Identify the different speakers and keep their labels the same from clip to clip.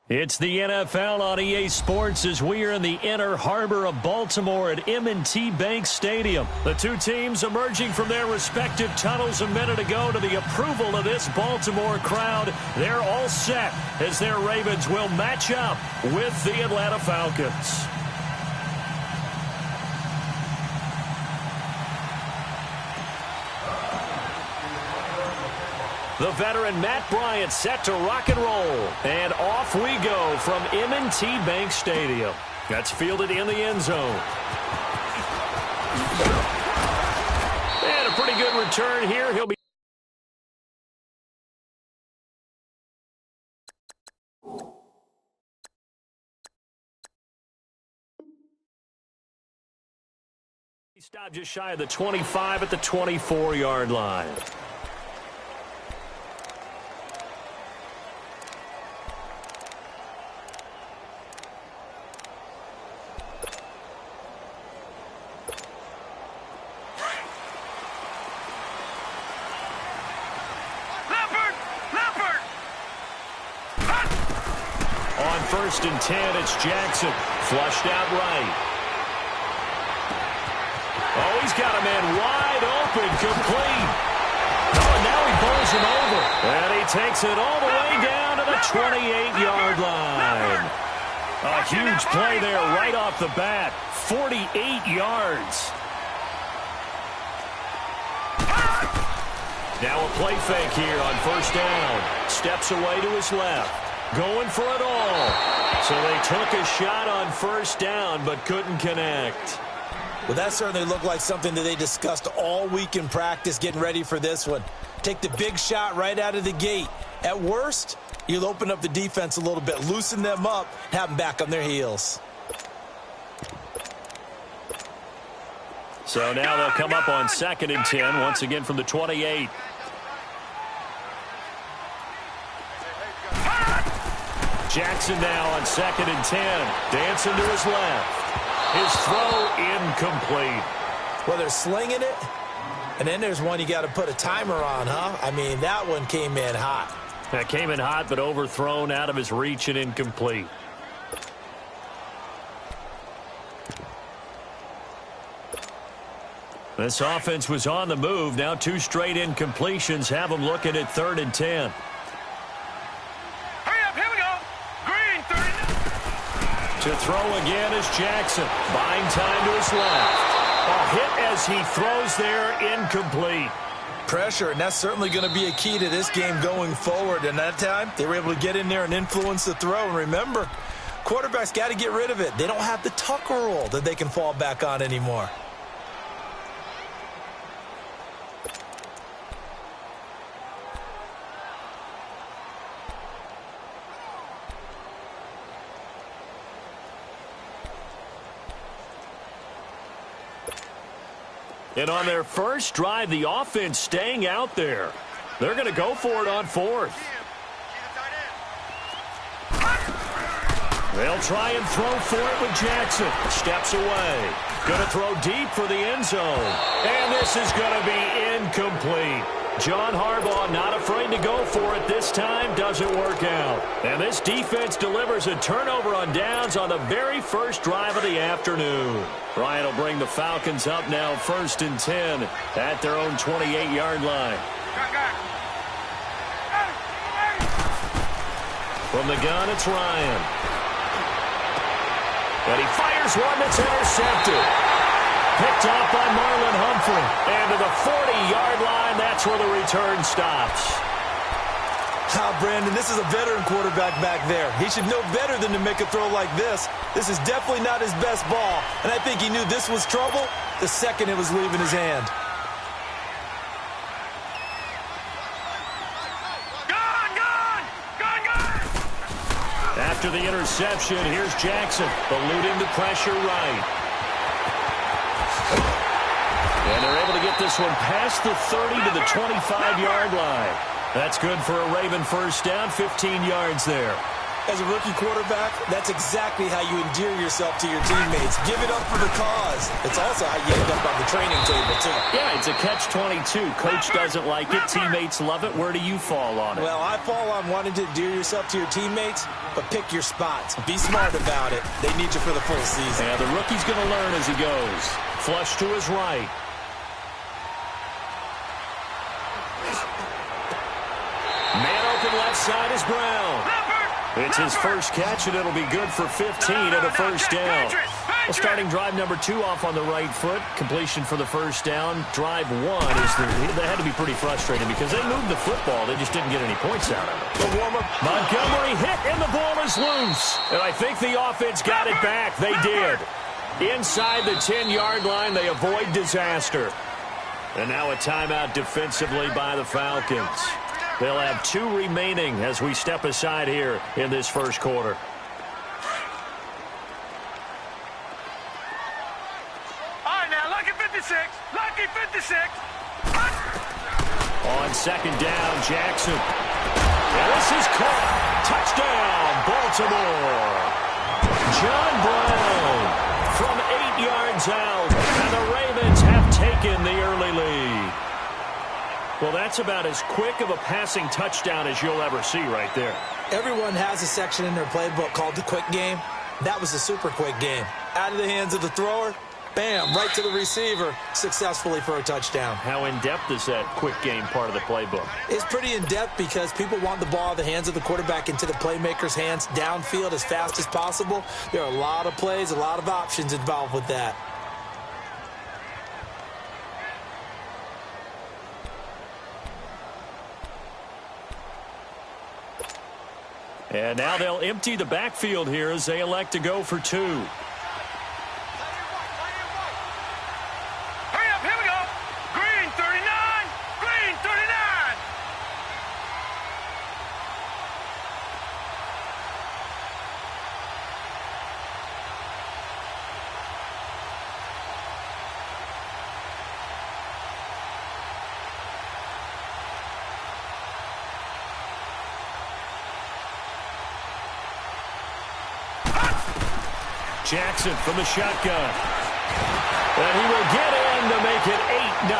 Speaker 1: It's the NFL on EA Sports as we are in the inner harbor of Baltimore at M&T Bank Stadium. The two teams emerging from their respective tunnels a minute ago to the approval of this Baltimore crowd. They're all set as their Ravens will match up with the Atlanta Falcons. The veteran Matt Bryant set to rock and roll. And off we go from M&T Bank Stadium. That's fielded in the end zone. And a pretty good return here. He'll be... He stopped just shy of the 25 at the 24-yard line. First and 10, it's Jackson. Flushed out right. Oh, he's got a man wide open, complete. Oh, and now he bowls him over. And he takes it all the way down to the 28-yard line. A huge play there right off the bat. 48 yards. Now a play fake here on first down. Steps away to his left. Going for it all. So they took a shot on first down, but couldn't connect.
Speaker 2: Well, that certainly looked like something that they discussed all week in practice, getting ready for this one. Take the big shot right out of the gate. At worst, you'll open up the defense a little bit, loosen them up, have them back on their heels.
Speaker 1: So now they'll come up on 2nd and 10, once again from the 28. Jackson now on 2nd and 10. Dancing to his left. His throw incomplete.
Speaker 2: Well, they're slinging it. And then there's one you got to put a timer on, huh? I mean, that one came in hot.
Speaker 1: That came in hot, but overthrown out of his reach and incomplete. This offense was on the move. Now 2 straight incompletions have them looking at 3rd and 10. To throw again is Jackson. Buying time to his left. A hit as he throws there, incomplete.
Speaker 2: Pressure, and that's certainly going to be a key to this game going forward. And that time, they were able to get in there and influence the throw. And remember, quarterbacks got to get rid of it. They don't have the Tucker rule that they can fall back on anymore.
Speaker 1: And on their first drive, the offense staying out there. They're going to go for it on 4th. They'll try and throw for it with Jackson. Steps away. Going to throw deep for the end zone. And this is going to be incomplete. John Harbaugh not afraid to go for it this time. Doesn't work out. And this defense delivers a turnover on downs on the very first drive of the afternoon. Bryant will bring the Falcons up now 1st and 10 at their own 28-yard line. From the gun, it's Ryan. And he fires one that's intercepted. Picked off by Marlon Humphrey. And to the 40-yard line, that's where the return stops.
Speaker 2: Brandon, this is a veteran quarterback back there. He should know better than to make a throw like this. This is definitely not his best ball. And I think he knew this was trouble the second it was leaving his hand.
Speaker 1: After the interception, here's Jackson, eluding the pressure right. And they're able to get this one past the 30 to the 25-yard line. That's good for a Raven first down, 15 yards there.
Speaker 2: As a rookie quarterback, that's exactly how you endear yourself to your teammates. Give it up for the cause. It's also how you end up on the training table, too.
Speaker 1: Yeah, it's a catch-22. Coach doesn't like it. Teammates love it. Where do you fall on it?
Speaker 2: Well, I fall on wanting to endear yourself to your teammates, but pick your spots. Be smart about it. They need you for the full season.
Speaker 1: Yeah, the rookie's going to learn as he goes. Flush to his right. Man open left side is Brown. It's his first catch, and it'll be good for 15 and a first down. Well, starting drive number 2 off on the right foot. Completion for the first down. Drive 1 is they had to be pretty frustrating because they moved the football. They just didn't get any points out of it.
Speaker 2: The warm-up.
Speaker 1: Montgomery hit, and the ball is loose. And I think the offense got it back. They did. Inside the 10-yard line, they avoid disaster. And now a timeout defensively by the Falcons. They'll have 2 remaining as we step aside here in this first quarter.
Speaker 3: All right, now, lucky 56. Lucky 56.
Speaker 1: On second down, Jackson. And this is caught. Touchdown, Baltimore. John Brown from 8 yards out. And the Ravens have taken the early lead. Well, that's about as quick of a passing touchdown as you'll ever see right there.
Speaker 2: Everyone has a section in their playbook called the quick game. That was a super quick game. Out of the hands of the thrower, bam, right to the receiver, successfully for a touchdown.
Speaker 1: How in-depth is that quick game part of the playbook?
Speaker 2: It's pretty in-depth because people want the ball in the hands of the quarterback into the playmaker's hands downfield as fast as possible. There are a lot of plays, a lot of options involved with that.
Speaker 1: And now they'll empty the backfield here as they elect to go for 2.
Speaker 3: Hurry up, here we go. Green 39. Green 39.
Speaker 1: Jackson from the shotgun. And he will get in to make it 8-0.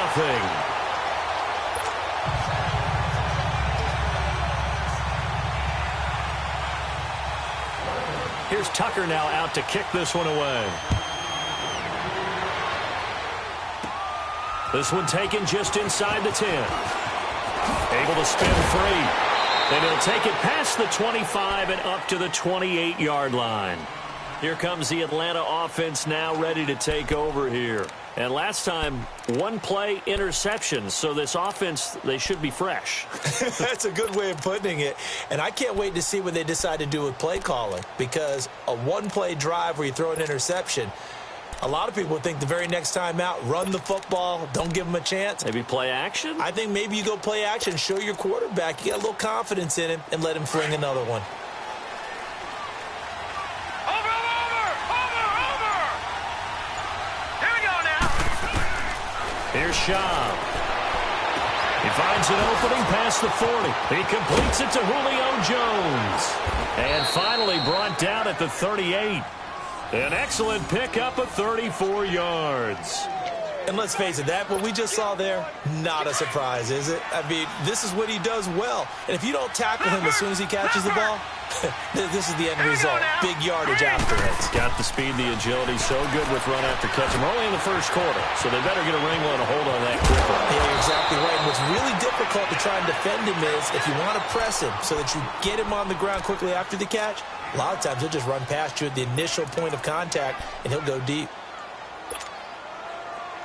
Speaker 1: Here's Tucker now out to kick this one away. This one taken just inside the 10. Able to spin free. And he'll take it past the 25 and up to the 28-yard line. Here comes the Atlanta offense now ready to take over here. And last time, 1 play interception. So this offense, they should be fresh.
Speaker 2: That's a good way of putting it. And I can't wait to see what they decide to do with play calling. Because a 1-play drive where you throw an interception, a lot of people think the very next time out, run the football, don't give them a chance.
Speaker 1: Maybe play action?
Speaker 2: I think maybe you go play action, show your quarterback, you got a little confidence in him, and let him fling another one.
Speaker 1: Here's Schaub. He finds an opening past the 40. He completes it to Julio Jones. And finally brought down at the 38. An excellent pickup of 34 yards.
Speaker 2: And let's face it, that what we just saw there, not a surprise, is it? I mean, this is what he does well. And if you don't tackle him as soon as he catches the ball, this is the end result. Big yardage after it.
Speaker 1: Got the speed, the agility, so good with run after catch. We're only in the first quarter, so they better get a wrinkle and a hold on that quickly.
Speaker 2: Yeah, you're exactly right. And what's really difficult to try and defend him is if you want to press him so that you get him on the ground quickly after the catch, a lot of times he'll just run past you at the initial point of contact, and he'll go deep.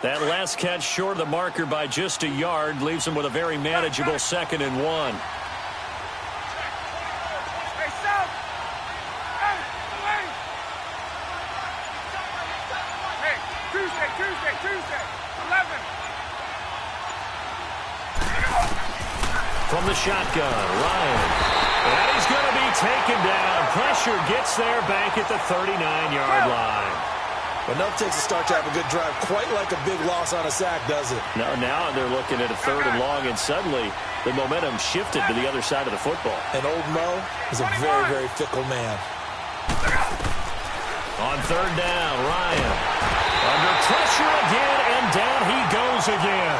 Speaker 1: That last catch short of the marker by just a yard leaves him with a very manageable 2nd and 1.
Speaker 3: Hey, South. Hey, Tuesday. 11.
Speaker 1: From the shotgun, Ryan. And he's going to be taken down. Pressure gets there back at the 39-yard line.
Speaker 2: Enough takes a start to have a good drive. Quite like a big loss on a sack, does it?
Speaker 1: No, now they're looking at a 3rd and long, and suddenly the momentum shifted to the other side of the football.
Speaker 2: And old Mo is a very, very fickle man.
Speaker 1: On 3rd down, Ryan. Under pressure again, and down he goes again.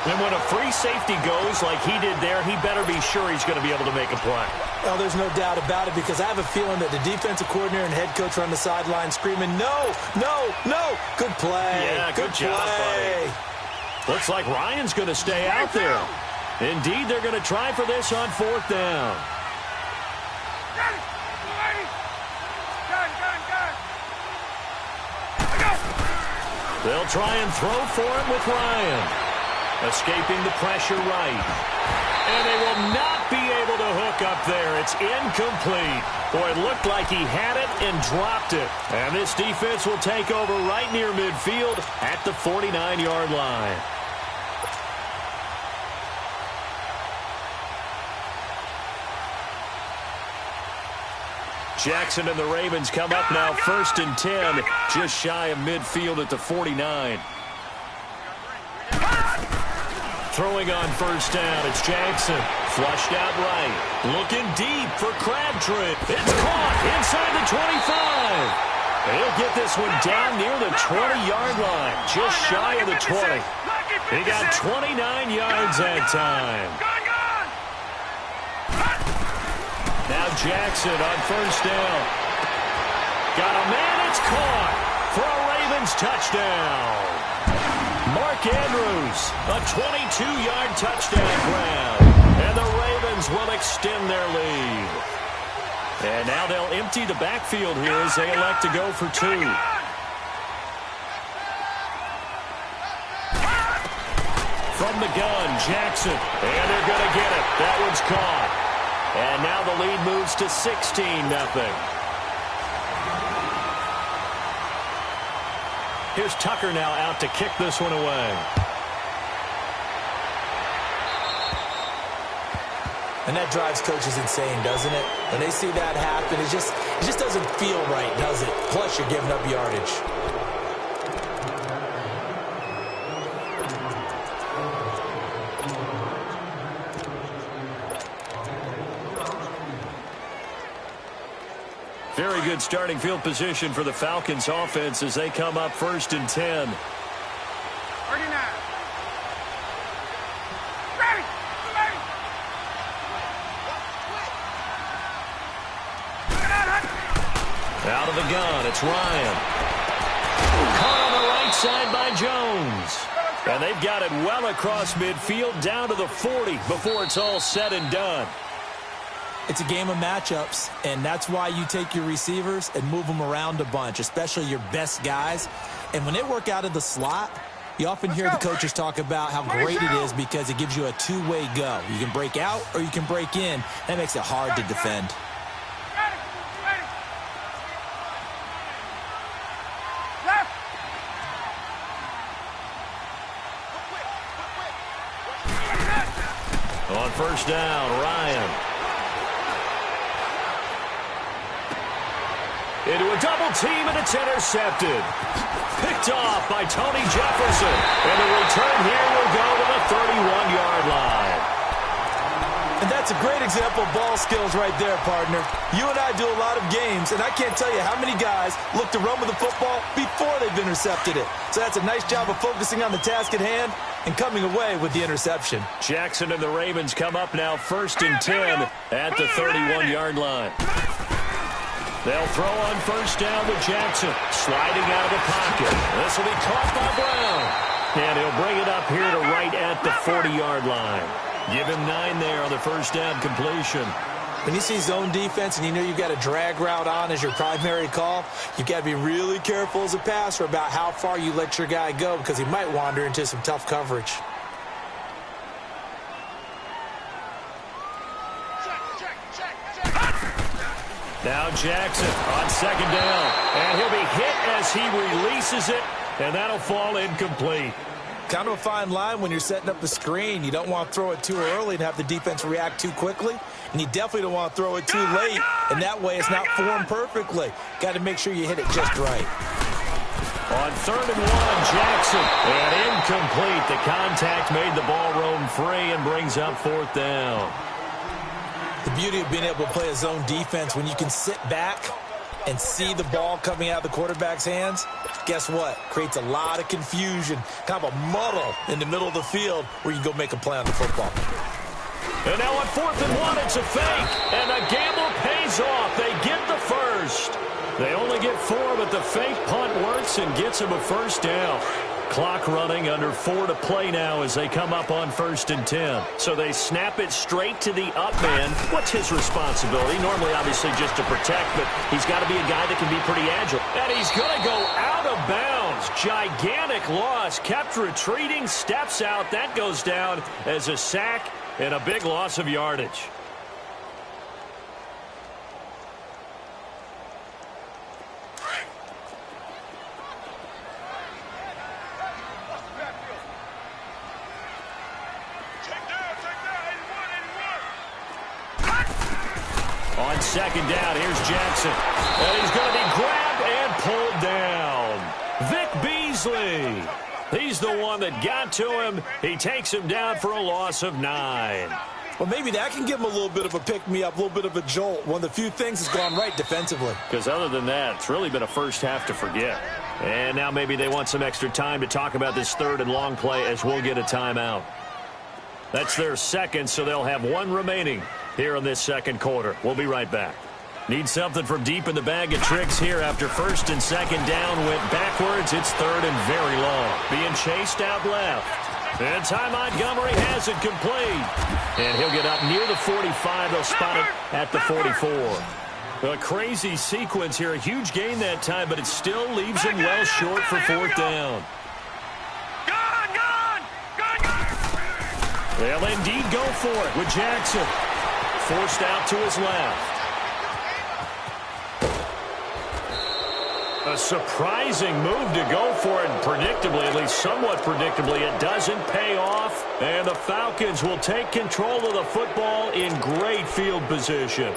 Speaker 1: And when a free safety goes like he did there, he better be sure he's going to be able to make a play.
Speaker 2: Well, there's no doubt about it, because I have a feeling that the defensive coordinator and head coach are on the sideline screaming, no, no, no. Good play.
Speaker 1: Yeah, good job, buddy. Looks like Ryan's going to stay out there. Indeed, they're going to try for this on 4th down. They'll try and throw for him with Ryan. Escaping the pressure right. And they will not be able to hook up there. It's incomplete. Boy, it looked like he had it and dropped it. And this defense will take over right near midfield at the 49-yard line. Jackson and the Ravens come up now 1st and 10, just shy of midfield at the 49. Throwing on 1st down, it's Jackson. Flushed out right. Looking deep for Crabtree. It's caught inside the 25. He'll get this one down near the 20-yard line, just shy of the 20. He got 29 yards that time. Now Jackson on 1st down. Got a man, it's caught for a Ravens touchdown. Mark Andrews, a 22-yard touchdown grab. And the Ravens will extend their lead. And now they'll empty the backfield here as they elect to go for 2. From the gun, Jackson. And they're going to get it. That one's caught. And now the lead moves to 16-0. Here's Tucker now out to kick this one away.
Speaker 2: And that drives coaches insane, doesn't it? When they see that happen, it just doesn't feel right, does it? Plus, you're giving up yardage.
Speaker 1: Very good starting field position for the Falcons offense as they come up 1st and 10.
Speaker 3: 39. Ready.
Speaker 1: Out of the gun, it's Ryan. Caught on the right side by Jones. And they've got it well across midfield down to the 40 before it's all said and done.
Speaker 2: It's a game of matchups, and that's why you take your receivers and move them around a bunch, especially your best guys. And when they work out of the slot, you often hear the coaches talk about how great it is because it gives you a two-way go. You can break out or you can break in. That makes it hard to defend.
Speaker 1: On 1st down, Ryan. Into a double team, and it's intercepted. Picked off by Tony Jefferson. And the return here will go to the 31-yard line.
Speaker 2: And that's a great example of ball skills right there, partner. You and I do a lot of games, and I can't tell you how many guys look to run with the football before they've intercepted it. So that's a nice job of focusing on the task at hand and coming away with the interception.
Speaker 1: Jackson and the Ravens come up now 1st and 10 at the 31-yard line. They'll throw on 1st down with Jackson, sliding out of the pocket. This will be caught by Brown. And he'll bring it up here to right at the 40-yard line. Give him 9 there on the 1st down completion.
Speaker 2: When you see zone defense and you know you've got a drag route on as your primary call, you've got to be really careful as a passer about how far you let your guy go because he might wander into some tough coverage.
Speaker 1: Now Jackson on 2nd down, and he'll be hit as he releases it, and that'll fall incomplete.
Speaker 2: Kind of a fine line when you're setting up the screen. You don't want to throw it too early and have the defense react too quickly, and you definitely don't want to throw it too late, and that way it's not formed perfectly. Got to make sure you hit it just right.
Speaker 1: On 3rd and 1, Jackson. And incomplete. The contact made the ball roam free and brings up 4th down.
Speaker 2: The beauty of being able to play a zone defense when you can sit back and see the ball coming out of the quarterback's hands, guess what? Creates a lot of confusion, kind of a muddle in the middle of the field where you go make a play on the football.
Speaker 1: And now on 4th and 1, it's a fake. And the gamble pays off. They get the first. They only get 4, but the fake punt works and gets them a first down. Clock running, under 4 to play now as they come up on 1st and 10. So they snap it straight to the up man. What's his responsibility? Normally, obviously, just to protect, but he's got to be a guy that can be pretty agile. And he's going to go out of bounds. Gigantic loss. Kept retreating, steps out. That goes down as a sack and a big loss of yardage. On 2nd down, here's Jackson. And he's going to be grabbed and pulled down. Vic Beasley. He's the one that got to him. He takes him down for a loss of 9.
Speaker 2: Well, maybe that can give him a little bit of a pick-me-up, a little bit of a jolt. One of the few things that's gone right defensively.
Speaker 1: Because other than that, it's really been a first half to forget. And now maybe they want some extra time to talk about this 3rd and long play as we'll get a timeout. That's their second, so they'll have 1 remaining here in this 2nd quarter. We'll be right back. Need something from deep in the bag of tricks here after 1st and 2nd down went backwards. It's 3rd and very long. Being chased out left. And Ty Montgomery has it complete. And he'll get up near the 45. They'll spot it at the 44. A crazy sequence here. A huge gain that time, but it still leaves him well short for 4th down. They'll indeed go for it with Jackson. Forced out to his left. A surprising move to go for it, and predictably, at least somewhat predictably, it doesn't pay off. And the Falcons will take control of the football in great field position.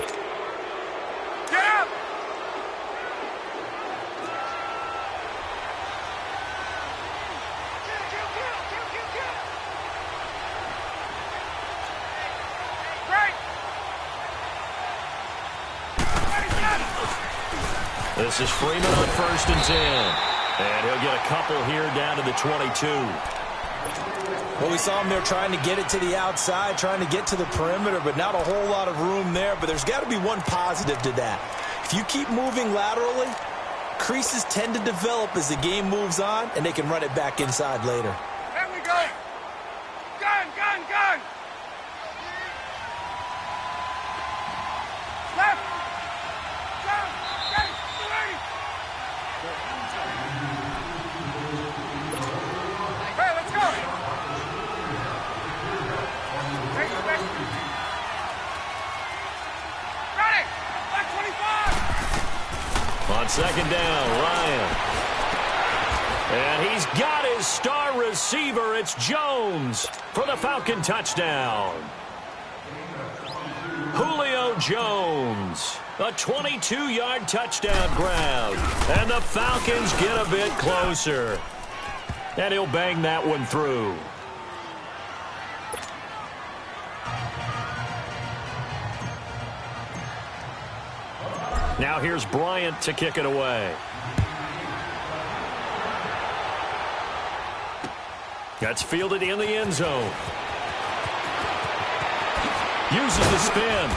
Speaker 1: This is Freeman on 1st and 10. And he'll get a couple here down to the 22.
Speaker 2: Well, we saw him there trying to get it to the outside, trying to get to the perimeter, but not a whole lot of room there. But there's got to be one positive to that. If you keep moving laterally, creases tend to develop as the game moves on, and they can run it back inside later.
Speaker 3: There we go. Gun, gun, gun. Left. Gun. Gun. Hey, let's go. Ready. Back 25.
Speaker 1: On 2nd down, Ryan. And he's got his star receiver. It's Jones for the Falcon touchdown. Julio Jones. A 22-yard touchdown grab. And the Falcons get a bit closer. And he'll bang that one through. Now here's Bryant to kick it away. That's fielded in the end zone. Uses the spin.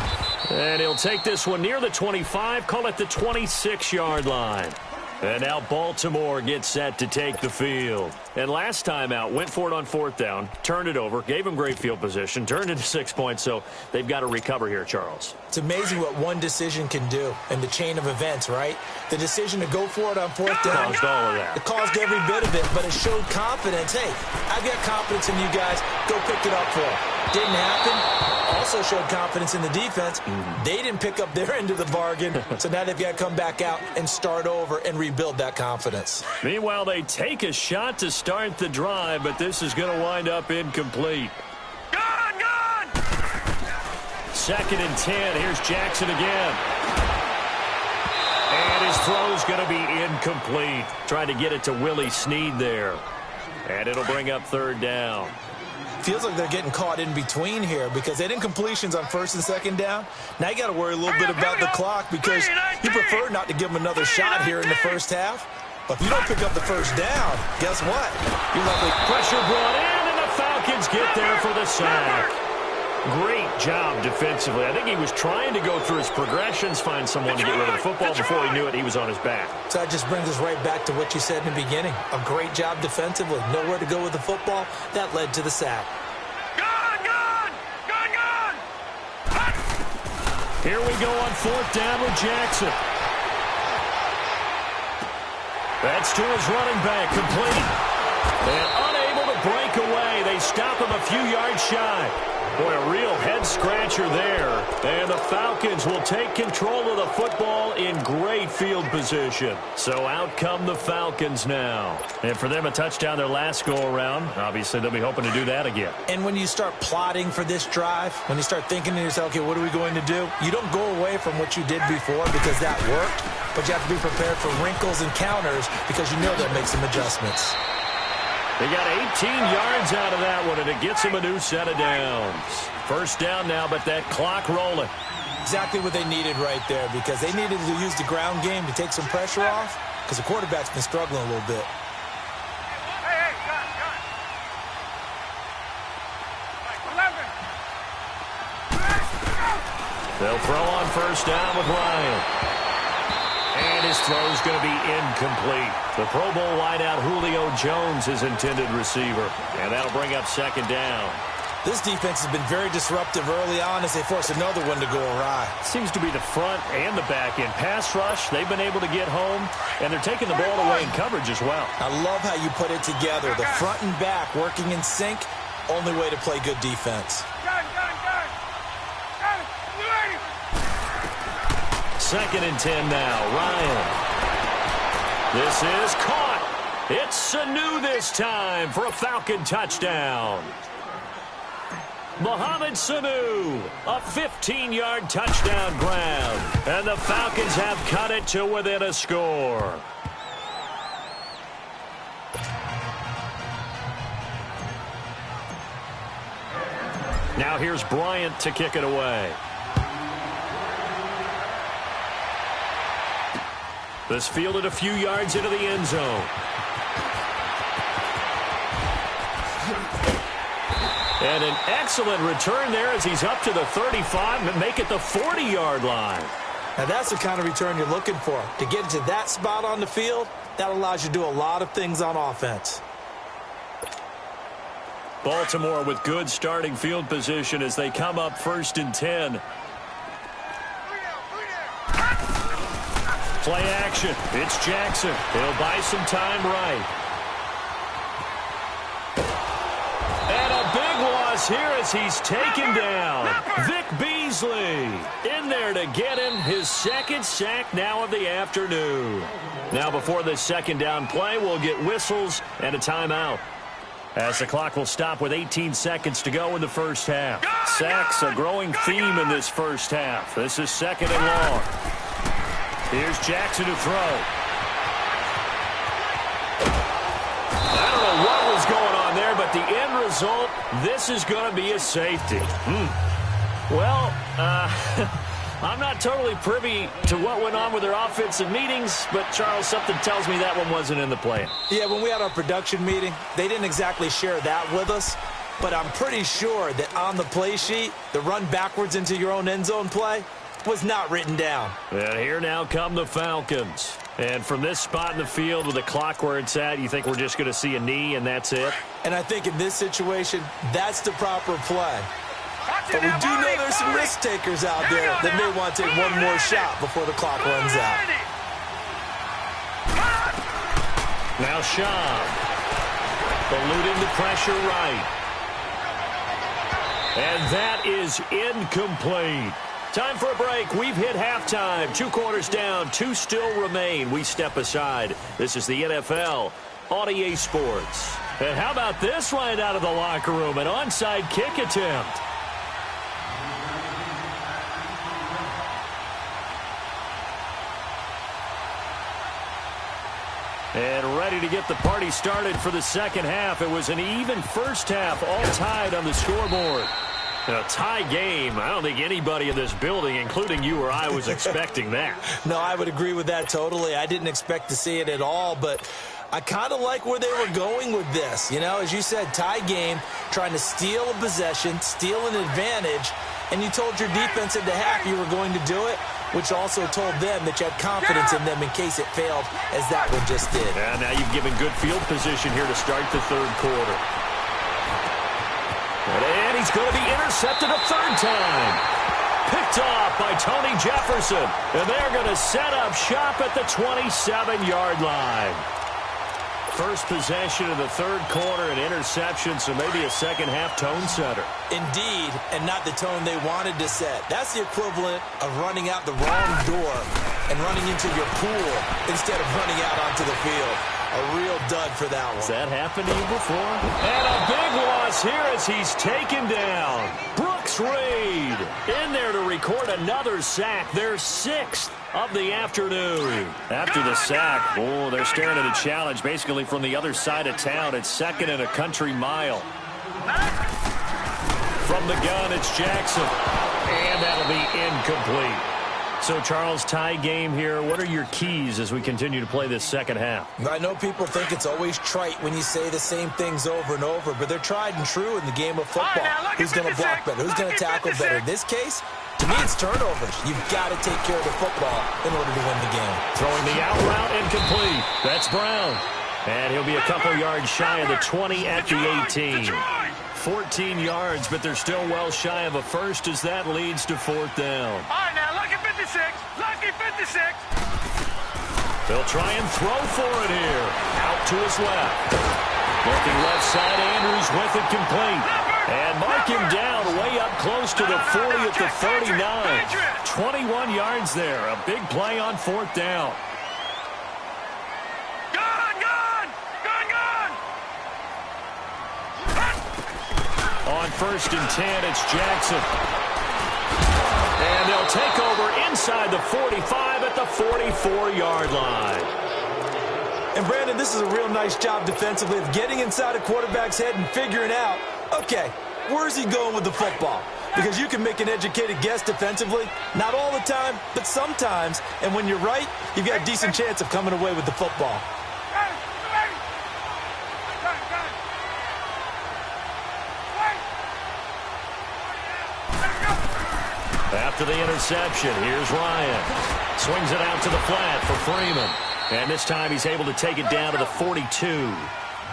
Speaker 1: And he'll take this one near the 25, call it the 26-yard line. And now Baltimore gets set to take the field. And last time out, went for it on 4th down, turned it over, gave him great field position, turned it to 6 points, so they've got to recover here, Charles.
Speaker 2: It's amazing what one decision can do in the chain of events, right? The decision to go for it on 4th down.
Speaker 1: Caused all of that.
Speaker 2: It caused every bit of it, but it showed confidence. Hey, I've got confidence in you guys. Go pick it up for it. Didn't happen. Also showed confidence in the defense. They didn't pick up their end of the bargain, so now they've got to come back out and start over and rebuild that confidence.
Speaker 1: Meanwhile, they take a shot to start the drive, but this is going to wind up incomplete.
Speaker 3: Gun, gun.
Speaker 1: 2nd and 10. Here's Jackson again. And his throw's going to be incomplete. Trying to get it to Willie Snead there. And it'll bring up third down.
Speaker 2: Feels like they're getting caught in between here because they didn't incompletions on first and second down. Now you got to worry a little bit about the clock because you prefer not to give them another shot here in the first half. But if you don't pick up the first down, guess what? You're likely
Speaker 1: pressure brought in, and the Falcons get there for the sack. Great job defensively. I think he was trying to go through his progressions, find someone to get rid of the football. Before he knew it, he was on his back.
Speaker 2: So that just brings us right back to what you said in the beginning. A great job defensively. Nowhere to go with the football. That led to the sack.
Speaker 1: Here we go on fourth down with Jackson. That's to his running back, complete. And unable to break away. They stop him a few yards shy. Boy, a real head-scratcher there. And the Falcons will take control of the football in great field position. So out come the Falcons now. And for them, a touchdown their last go-around. Obviously, they'll be hoping to do that again.
Speaker 2: And when you start plotting for this drive, when you start thinking to yourself, okay, what are we going to do? You don't go away from what you did before because that worked. But you have to be prepared for wrinkles and counters because you know they'll make some adjustments.
Speaker 1: They got 18 yards out of that one, and it gets them a new set of downs. First down now, but that clock rolling.
Speaker 2: Exactly what they needed right there because they needed to use the ground game to take some pressure off because the quarterback's been struggling a little bit.
Speaker 1: They'll throw on first down with Ryan. And his throw's going to be incomplete. The Pro Bowl wideout Julio Jones, his intended receiver. And that'll bring up second down.
Speaker 2: This defense has been very disruptive early on as they force another one to go awry.
Speaker 1: Seems to be the front and the back end. Pass rush, they've been able to get home, and they're taking the ball away in coverage as well.
Speaker 2: I love how you put it together. The front and back working in sync, only way to play good defense.
Speaker 1: Second and 10 now. Ryan. This is caught. It's Sanu this time for a Falcon touchdown. Mohamed Sanu, a 15-yard touchdown grab. And the Falcons have cut it to within a score. Now here's Bryant to kick it away. This fielded a few yards into the end zone. And an excellent return there as he's up to the 35 and make it the 40-yard line.
Speaker 2: Now that's the kind of return you're looking for. To get to that spot on the field, that allows you to do a lot of things on offense.
Speaker 1: Baltimore with good starting field position as they come up first and 10. Play action. It's Jackson. He'll buy some time right. And a big loss here as he's taken down. Vic Beasley in there to get him his second sack now of the afternoon. Now before this second down play, we'll get whistles and a timeout. As the clock will stop with 18 seconds to go in the first half. Sacks a growing theme in this first half. This is second and long. Here's Jackson to throw. I don't know what was going on there, but the end result, this is going to be a safety. Well, I'm not totally privy to what went on with their offensive meetings, but, Charles, something tells me that one wasn't in the plan.
Speaker 2: Yeah, when we had our production meeting, they didn't exactly share that with us, but I'm pretty sure that on the play sheet, the run backwards into your own end zone play was not written down.
Speaker 1: And here now come the Falcons. And from this spot in the field with the clock where it's at, you think we're just going to see a knee and that's it?
Speaker 2: And I think in this situation, that's the proper play. But we do know there's some risk takers out there that may want to take one more shot before the clock runs out.
Speaker 1: Now Schaub. Eluding the pressure right. And that is incomplete. Time for a break. We've hit halftime. 2 quarters down. 2 still remain. We step aside. This is the NFL on EA Sports. And how about this right out of the locker room? An onside kick attempt. And ready to get the party started for the second half. It was an even first half, all tied on the scoreboard. A tie game. I don't think anybody in this building, including you or I, was expecting that.
Speaker 2: No, I would agree with that totally. I didn't expect to see it at all, but I kind of like where they were going with this. You know, as you said, tie game, trying to steal a possession, steal an advantage, and you told your defense at the half you were going to do it, which also told them that you had confidence in them in case it failed, as that one just did.
Speaker 1: And now you've given good field position here to start the third quarter. And he's going to be intercepted a third time. Picked off by Tony Jefferson. And they're going to set up shop at the 27-yard line. First possession of the third quarter, an interception, so maybe a second-half tone setter.
Speaker 2: Indeed, and not the tone they wanted to set. That's the equivalent of running out the wrong door and running into your pool instead of running out onto the field. A real dud for that one.
Speaker 1: Has that happened to you before? And a big loss here as he's taken down. Brooks Reed in there to record another sack. Their sixth of the afternoon. After the sack, oh, they're staring at a challenge basically from the other side of town. It's second and a country mile. From the gun, it's Jackson. And that'll be incomplete. So, Charles, tie game here. What are your keys as we continue to play this second half?
Speaker 2: I know people think it's always trite when you say the same things over and over, but they're tried and true in the game of football. Who's going to block better? Who's going to tackle better? In this case, to me, it's turnovers. You've got to take care of the football in order to win the game.
Speaker 1: Throwing the out route incomplete. That's Brown. And he'll be a couple yards shy of the 20 at the 18. 14 yards, but they're still well shy of a first as that leads to fourth down.
Speaker 3: All right, now, lucky 56. Lucky 56.
Speaker 1: They'll try and throw for it here. Out to his left. Looking left side, Andrews with it complete. And mark him down way up close to the 40 at the 39. 21 yards there. A big play on fourth down. On first and 10, it's Jackson. And they'll take over inside the 45 at the 44-yard line.
Speaker 2: And, Brandon, this is a real nice job defensively of getting inside a quarterback's head and figuring out, okay, where's he going with the football? Because you can make an educated guess defensively, not all the time, but sometimes. And when you're right, you've got a decent chance of coming away with the football.
Speaker 1: After the interception, here's Ryan. Swings it out to the flat for Freeman. And this time he's able to take it down to the 42.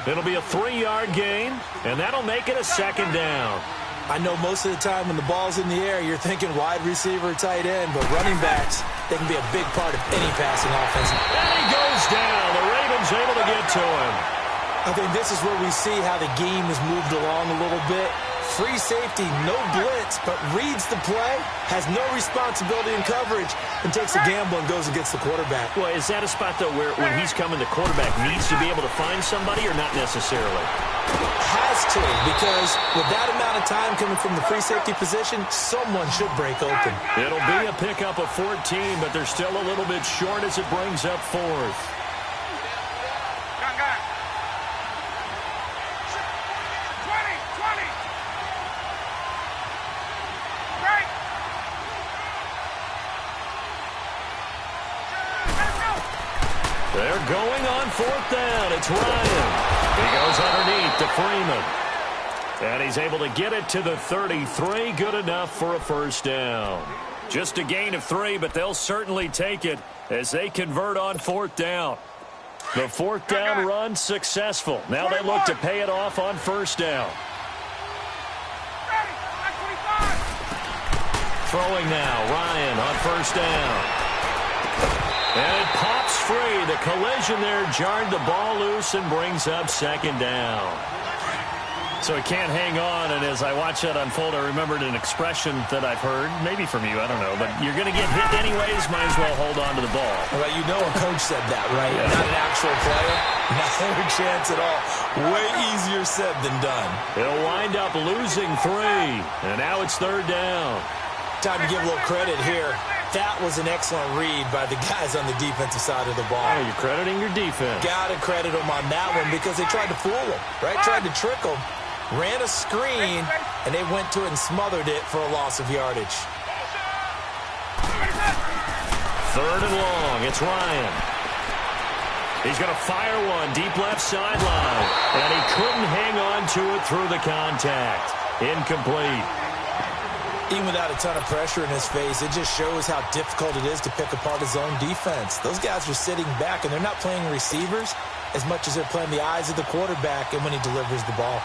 Speaker 1: It'll be a 3-yard gain, and that'll make it a second down.
Speaker 2: I know most of the time when the ball's in the air, you're thinking wide receiver, tight end, but running backs, they can be a big part of any passing offense.
Speaker 1: And he goes down. The Ravens able to get to him.
Speaker 2: I think this is where we see how the game has moved along a little bit. Free safety, no blitz, but reads the play, has no responsibility in coverage, and takes a gamble and goes against the quarterback.
Speaker 1: Well, is that a spot, though, where when he's coming, the quarterback needs to be able to find somebody or not necessarily?
Speaker 2: Has to, because with that amount of time coming from the free safety position, someone should break open.
Speaker 1: It'll be a pickup of 14, but they're still a little bit short as it brings up fourth. They're going on fourth down. It's Ryan. He goes underneath to Freeman. And he's able to get it to the 33. Good enough for a first down. Just a gain of 3, but they'll certainly take it as they convert on fourth down. The fourth down run successful. Now they look to pay it off on first down. Throwing now, Ryan on first down. And it pops free. The collision there jarred the ball loose and brings up second down. So he can't hang on, and as I watch that unfold, I remembered an expression that I've heard, maybe from you, I don't know, but you're going to get hit anyways, might as well hold on to the ball.
Speaker 2: Well, you know a coach said that, right? Yeah. Not an actual player. Not a chance at all. Way easier said than done.
Speaker 1: He'll wind up losing 3, and now it's third down.
Speaker 2: Time to give a little credit here. That was an excellent read by the guys on the defensive side of the ball.
Speaker 1: Oh, you're crediting your defense.
Speaker 2: Got to credit them on that one because they tried to fool them, right? Tried to trick them, ran a screen, and they went to it and smothered it for a loss of yardage.
Speaker 1: Third and long. It's Ryan. He's going to fire one deep left sideline, and he couldn't hang on to it through the contact. Incomplete.
Speaker 2: Even without a ton of pressure in his face, it just shows how difficult it is to pick apart his own defense. Those guys are sitting back, and they're not playing receivers as much as they're playing the eyes of the quarterback and when he delivers the ball.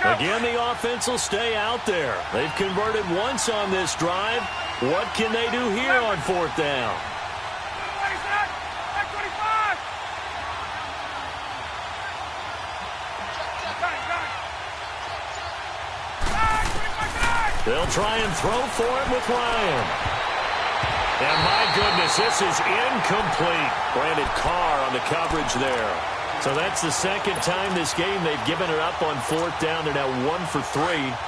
Speaker 1: Again, the offense will stay out there. They've converted once on this drive. What can they do here on fourth down? They'll try and throw for it with Ryan. And my goodness, this is incomplete. Brandon Carr on the coverage there. So that's the second time this game they've given it up on fourth down. They're now 1 for 3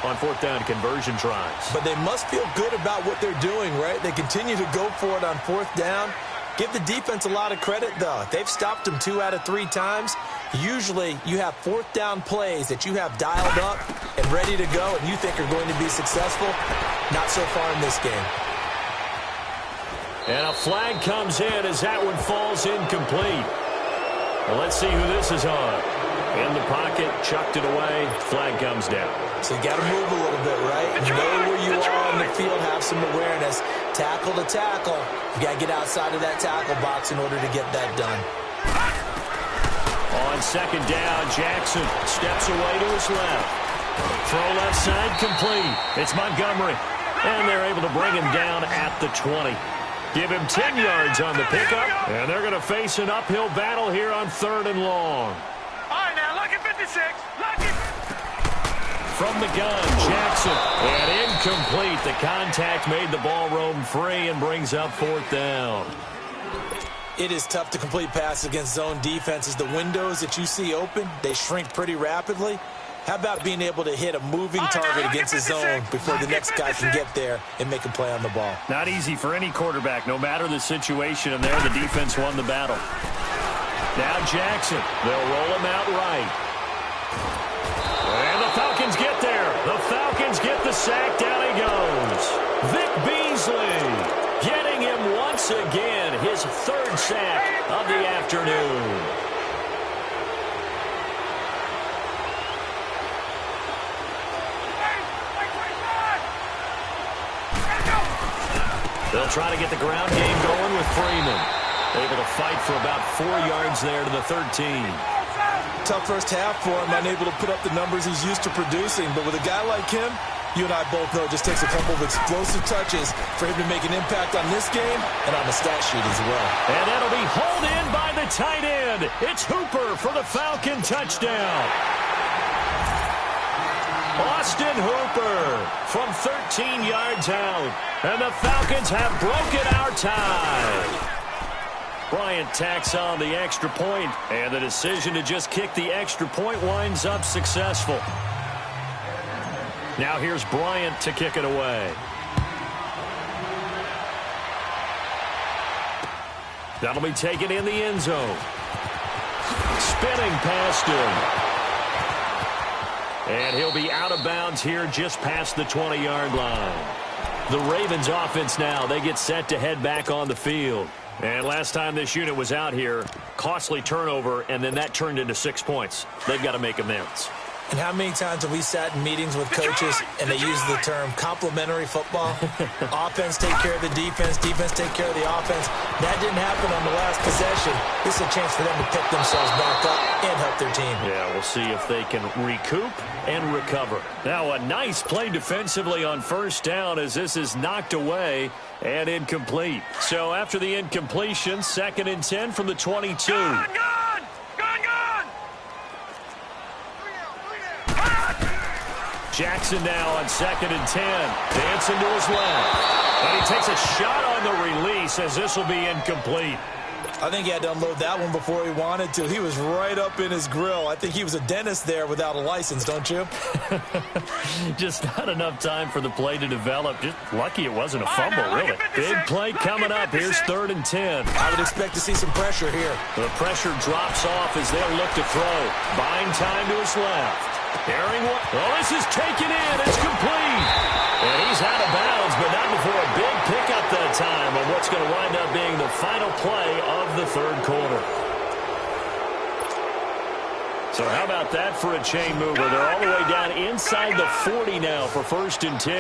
Speaker 1: on fourth down conversion tries.
Speaker 2: But they must feel good about what they're doing, right? They continue to go for it on fourth down. Give the defense a lot of credit, though. They've stopped them 2 out of 3 times. Usually, you have fourth down plays that you have dialed up and ready to go and you think are going to be successful. Not so far in this game.
Speaker 1: And a flag comes in as that one falls incomplete. Well, let's see who this is on. In the pocket, chucked it away, flag comes down.
Speaker 2: So you got to move a little bit, right? Know where you are on the field, have some awareness. Tackle to tackle. You got to get outside of that tackle box in order to get that done.
Speaker 1: On second down, Jackson steps away to his left. Throw left side complete. It's Montgomery. And they're able to bring him down at the 20. Give him 10 yards on the pickup. And they're going to face an uphill battle here on third and long.
Speaker 3: All right, now, look at 56. Look at...
Speaker 1: From the gun, Jackson. And incomplete. The contact made the ball roam free and brings up fourth down.
Speaker 2: It is tough to complete passes against zone defenses. The windows that you see open, they shrink pretty rapidly. How about being able to hit a moving target against the zone before the next guy can get there and make a play on the ball?
Speaker 1: Not easy for any quarterback, no matter the situation, and there the defense won the battle. Now Jackson, they'll roll him out right. And the Falcons get there. The Falcons get the sack, down he goes. Vic Beasley getting him once again, his third sack of the afternoon. They'll try to get the ground game going with Freeman. Able to fight for about 4 yards there to the 13.
Speaker 2: Tough first half for him, unable to put up the numbers he's used to producing. But with a guy like him, you and I both know it just takes a couple of explosive touches for him to make an impact on this game and on the stat sheet as well.
Speaker 1: And that'll be hauled in by the tight end. It's Hooper for the Falcon touchdown. Austin Hooper from 13 yards out. And the Falcons have broken our tie. Bryant tacks on the extra point, and the decision to just kick the extra point winds up successful. Now here's Bryant to kick it away. That'll be taken in the end zone. Spinning past him. And he'll be out of bounds here just past the 20-yard line. The Ravens offense now, they get set to head back on the field. And last time this unit was out here, costly turnover, and then that turned into 6 points. They've got to make amends.
Speaker 2: And how many times have we sat in meetings with coaches and they use the term complementary football? Offense take care of the defense, defense take care of the offense. That didn't happen on the last possession. This is a chance for them to pick themselves back up and help their team.
Speaker 1: Yeah, we'll see if they can recoup and recover. Now a nice play defensively on first down as this is knocked away and incomplete. So after the incompletion, 2nd and 10 from the 22. Jackson now on 2nd and 10. Dancing to his left. And he takes a shot on the release as this will be incomplete.
Speaker 2: I think he had to unload that one before he wanted to. He was right up in his grill. I think he was a dentist there without a license, don't you?
Speaker 1: Just not enough time for the play to develop. Just lucky it wasn't a fumble, really. Big play coming up. Here's 3rd and 10.
Speaker 2: I would expect to see some pressure here.
Speaker 1: The pressure drops off as they'll look to throw. Buying time to his left. Airing one. Oh, this is taken in. It's complete. And he's out of bounds, but not before a big pickup that time on what's going to wind up being the final play of the 3rd quarter. So how about that for a chain mover? They're all the way down inside the 40 now for 1st and 10.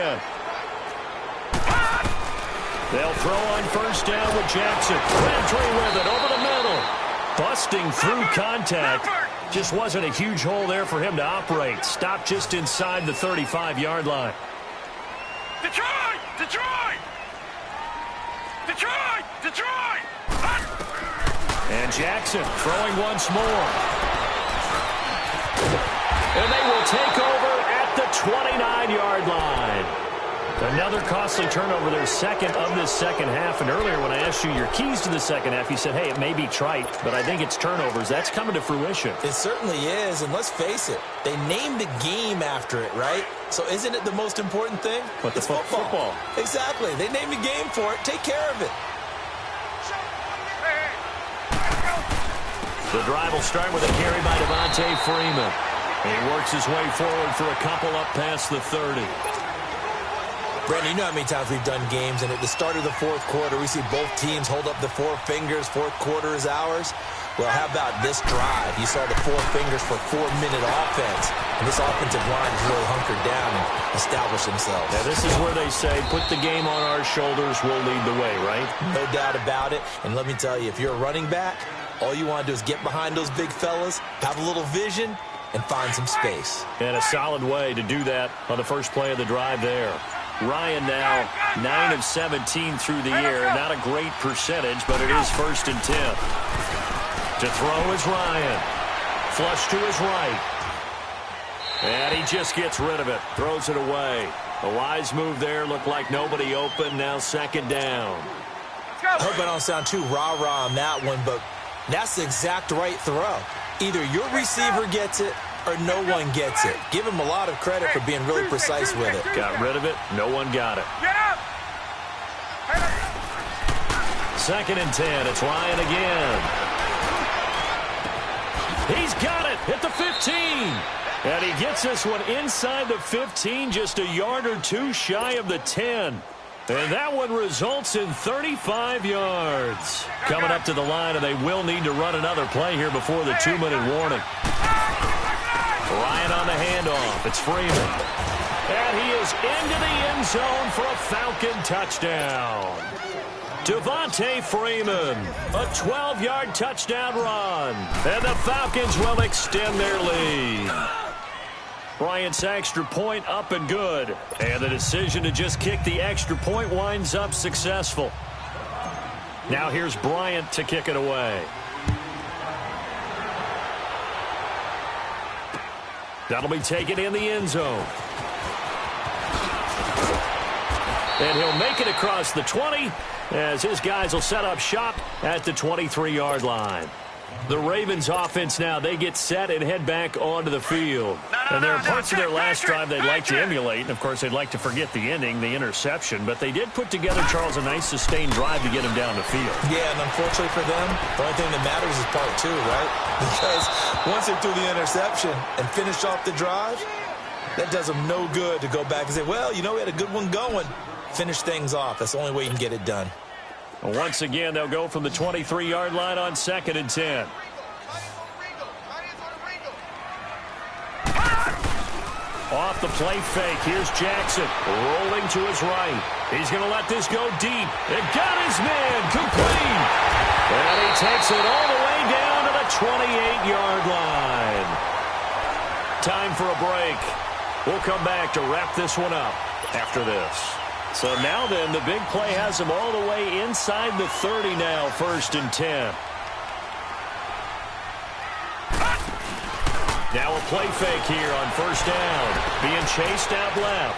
Speaker 1: They'll throw on 1st down with Jackson. Crabtree with it over the middle. Busting through contact. Just wasn't a huge hole there for him to operate. Stopped just inside the 35-yard line.
Speaker 3: Detroit! Detroit! Detroit! Detroit!
Speaker 1: And Jackson throwing once more. And they will take over at the 29-yard line. Another costly turnover, their 2nd of this 2nd half. And earlier when I asked you your keys to the 2nd half, you said, hey, it may be trite, but I think it's turnovers. That's coming to fruition.
Speaker 2: It certainly is, and let's face it, they named the game after it, right? So isn't it the most important thing?
Speaker 1: But it's football.
Speaker 2: Exactly. They named the game for it. Take care of it.
Speaker 1: The drive will start with a carry by Devontae Freeman. He works his way forward for a couple up past the 30.
Speaker 2: Brandon, you know how many times we've done games, and at the start of the 4th quarter, we see both teams hold up the 4 fingers, 4th quarter is ours. Well, how about this drive? You saw the 4 fingers for 4-minute offense, and this offensive line is really hunkered down and established themselves.
Speaker 1: Yeah, this is where they say, put the game on our shoulders, we'll lead the way, right?
Speaker 2: No doubt about it, and let me tell you, if you're a running back, all you want to do is get behind those big fellas, have a little vision, and find some space.
Speaker 1: And a solid way to do that on the first play of the drive there. Ryan now 9 of 17 through the air. Not a great percentage, but it is 1st and 10. To throw is Ryan. Flush to his right. And he just gets rid of it. Throws it away. A wise move there. Looked like nobody open. Now 2nd down.
Speaker 2: I hope I don't sound too rah-rah on that one, but that's the exact right throw. Either your receiver gets it or no one gets it. Give him a lot of credit for being really precise with it.
Speaker 1: Got rid of it. No one got it. 2nd and 10. It's Ryan again. He's got it at the 15. And he gets this one inside the 15, just a yard or two shy of the 10. And that one results in 35 yards. Coming up to the line, and they will need to run another play here before the 2-minute warning. Ryan on the handoff. It's Freeman. And he is into the end zone for a Falcon touchdown. Devontae Freeman, a 12-yard touchdown run. And the Falcons will extend their lead. Bryant's extra point up and good. And the decision to just kick the extra point winds up successful. Now here's Bryant to kick it away. That'll be taken in the end zone. And he'll make it across the 20 as his guys will set up shop at the 23-yard line. The Ravens offense now, they get set and head back onto the field. And there are parts of their last drive they'd like to emulate. And, of course, they'd like to forget the ending, the interception. But they did put together, Charles, a nice sustained drive to get him down the field.
Speaker 2: Yeah, and unfortunately for them, the only thing that matters is part 2, right? Because once they threw the interception and finished off the drive, that does them no good to go back and say, well, you know, we had a good one going. Finish things off. That's the only way you can get it done.
Speaker 1: Once again, they'll go from the 23-yard line on 2nd and 10. Off the play fake. Here's Jackson rolling to his right. He's going to let this go deep. It got his man complete. And he takes it all the way down to the 28-yard line. Time for a break. We'll come back to wrap this one up after this. So now then, the big play has him all the way inside the 30 now, 1st and 10. Now a play fake here on 1st down. Being chased out left.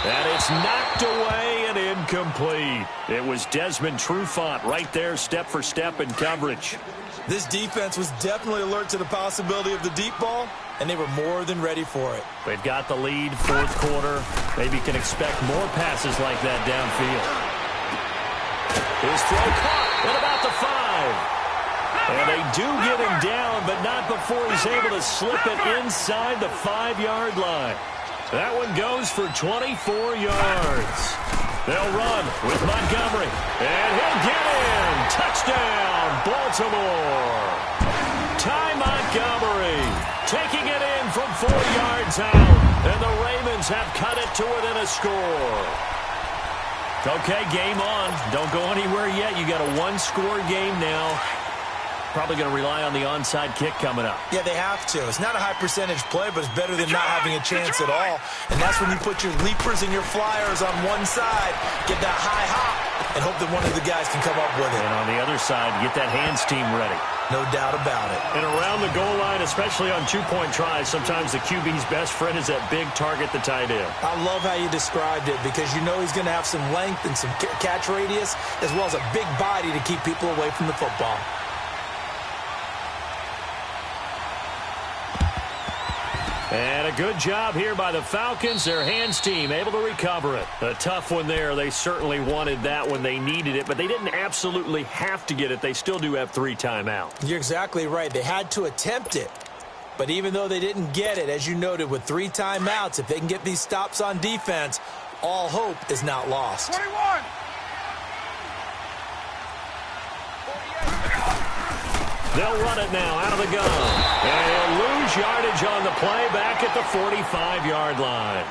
Speaker 1: And it's knocked away and incomplete. It was Desmond Trufant right there, step for step in coverage.
Speaker 2: This defense was definitely alert to the possibility of the deep ball, and they were more than ready for it.
Speaker 1: They've got the lead, fourth quarter. Maybe can expect more passes like that downfield. His throw caught at about the 5. And they do get him down, but not before he's able to slip it inside the 5-yard line. That one goes for 24 yards. They'll run with Montgomery, and he'll get in. Touchdown, Baltimore. Ty Montgomery taking it in from 4 yards out, and the Ravens have cut it to within a score. Okay, game on. Don't go anywhere yet. You got a one-score game now. Probably going to rely on the onside kick coming up.
Speaker 2: Yeah, they have to. It's not a high-percentage play, but it's better than not having a chance at all. And that's when you put your leapers and your flyers on one side, get that high hop, and hope that one of the guys can come up with it.
Speaker 1: And on the other side, get that hands team ready.
Speaker 2: No doubt about it.
Speaker 1: And around the goal line, especially on two-point tries, sometimes the QB's best friend is that big target, the tight end.
Speaker 2: I love how you described it because you know he's going to have some length and some catch radius, as well as a big body to keep people away from the football.
Speaker 1: And a good job here by the Falcons. Their hands team able to recover it. A tough one there. They certainly wanted that when they needed it, but they didn't absolutely have to get it. They still do have 3 timeouts.
Speaker 2: You're exactly right. They had to attempt it. But even though they didn't get it, as you noted, with 3 timeouts, if they can get these stops on defense, all hope is not lost.
Speaker 3: 21.
Speaker 1: They'll run it now out of the gun. And he'll lose yardage on the play back at the 45-yard line.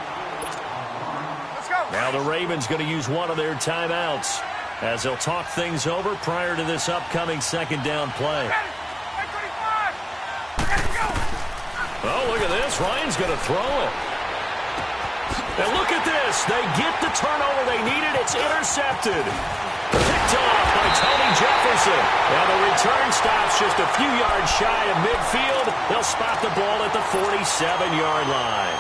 Speaker 3: Let's go.
Speaker 1: Now the Ravens going to use one of their timeouts as they'll talk things over prior to this upcoming second down play. Oh, look at this. Ryan's going to throw it. And look at this. They get the turnover they needed. It's intercepted. Picked off by Tony Jefferson. Now the return stops just a few yards shy of midfield. They'll spot the ball at the 47-yard line.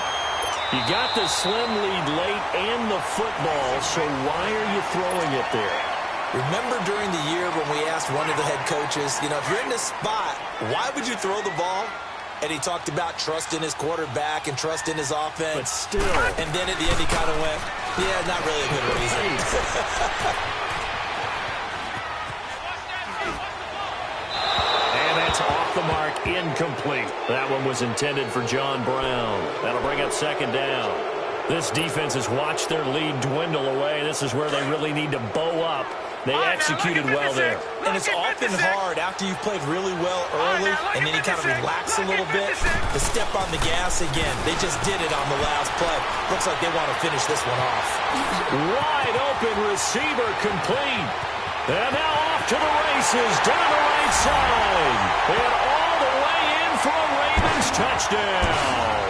Speaker 1: You got the slim lead late and the football, so why are you throwing it there?
Speaker 2: Remember during the year when we asked one of the head coaches, you know, if you're in this spot, why would you throw the ball? And he talked about trust in his quarterback and trust in his offense.
Speaker 1: But still.
Speaker 2: And then at the end he kind of went, yeah, not really a good reason.
Speaker 1: Off the mark, incomplete. That one was intended for John Brown. That'll bring up second down. This defense has watched their lead dwindle away. This is where they really need to bow up. They executed well there.
Speaker 2: And it's often hard after you've played really well early and then you kind of relax a little bit to step on the gas again. They just did it on the last play. Looks like they want to finish this one off.
Speaker 1: Wide open receiver complete. And now off to the races, down the right side. And all the way in for a Ravens touchdown.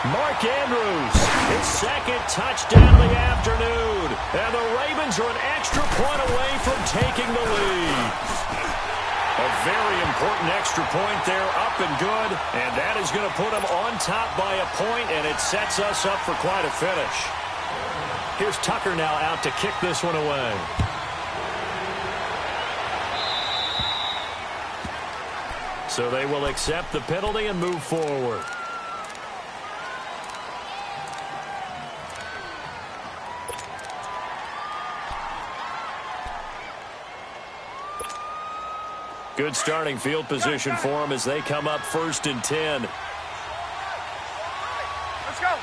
Speaker 1: Mark Andrews, his second touchdown of the afternoon. And the Ravens are an extra point away from taking the lead. A very important extra point there, up and good. And that is going to put them on top by a point, and it sets us up for quite a finish. Here's Tucker now out to kick this one away. So they will accept the penalty and move forward. Good starting field position for them as they come up 1st and 10.
Speaker 3: Let's go.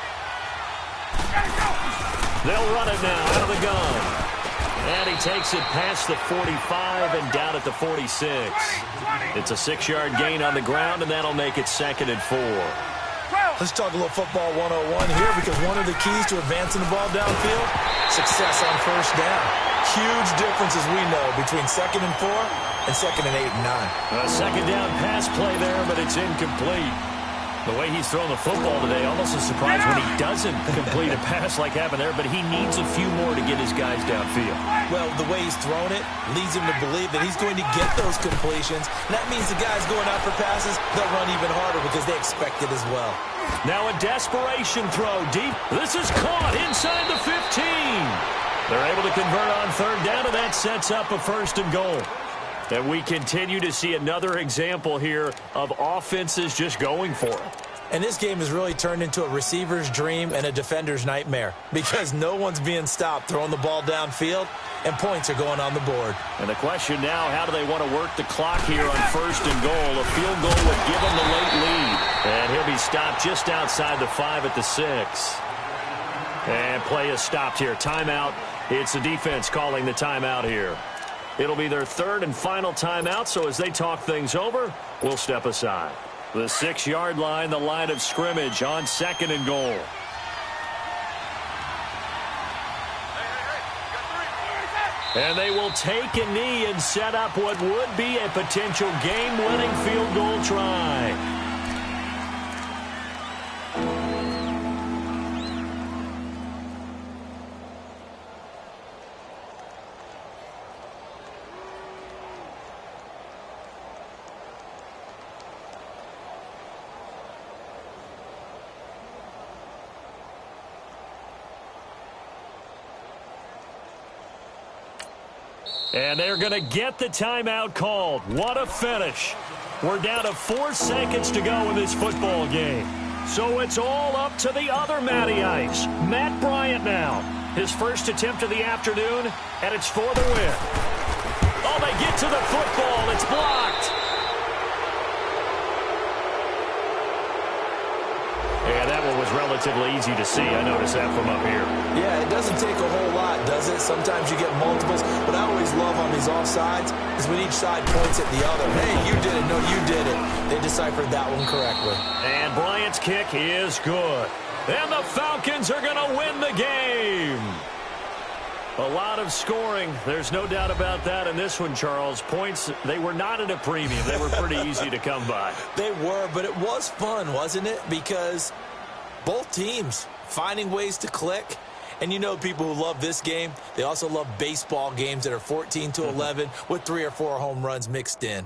Speaker 1: They'll run it now out of the gun. And he takes it past the 45 and down at the 46. It's a 6-yard gain on the ground, and that'll make it 2nd and 4.
Speaker 2: Let's talk a little football 101 here because one of the keys to advancing the ball downfield, success on 1st down. Huge difference, as we know, between 2nd and 4 and 2nd and 8 and 9.
Speaker 1: A 2nd down pass play there, but it's incomplete. The way he's thrown the football today, almost a surprise when he doesn't complete a pass like happened there, but he needs a few more to get his guys downfield.
Speaker 2: Well, the way he's thrown it leads him to believe that he's going to get those completions. And that means the guys going out for passes, they'll run even harder because they expect it as well.
Speaker 1: Now a desperation throw deep. This is caught inside the 15. They're able to convert on third down, and that sets up a 1st and goal. And we continue to see another example here of offenses just going for it.
Speaker 2: And this game has really turned into a receiver's dream and a defender's nightmare because no one's being stopped throwing the ball downfield, and points are going on the board.
Speaker 1: And the question now, how do they want to work the clock here on 1st and goal? A field goal would give them the late lead. And he'll be stopped just outside the 5 at the 6. And play is stopped here. Timeout. It's the defense calling the timeout here. It'll be their 3rd and final timeout, so as they talk things over, we'll step aside. The 6-yard line, the line of scrimmage on 2nd and goal. And they will take a knee and set up what would be a potential game-winning field goal try. And they're going to get the timeout called. What a finish. We're down to 4 seconds to go in this football game. So it's all up to the other Matty Ice. Matt Bryant now. His first attempt of the afternoon, and it's for the win. Oh, they get to the football. It's blocked. Yeah, that one was relatively easy to see. I noticed that from up here.
Speaker 2: Yeah, it doesn't take a whole lot, does it? Sometimes you get multiples. What I always love on these offsides is when each side points at the other. Hey, you did it. No, you did it. They deciphered that one correctly.
Speaker 1: And Bryant's kick is good. And the Falcons are going to win the game. A lot of scoring. There's no doubt about that in this one, Charles. Points, they were not at a premium. They were pretty easy to come by.
Speaker 2: They were, but it was fun, wasn't it? Because both teams finding ways to click. And you know people who love this game, they also love baseball games that are 14-11 with 3 or 4 home runs mixed in.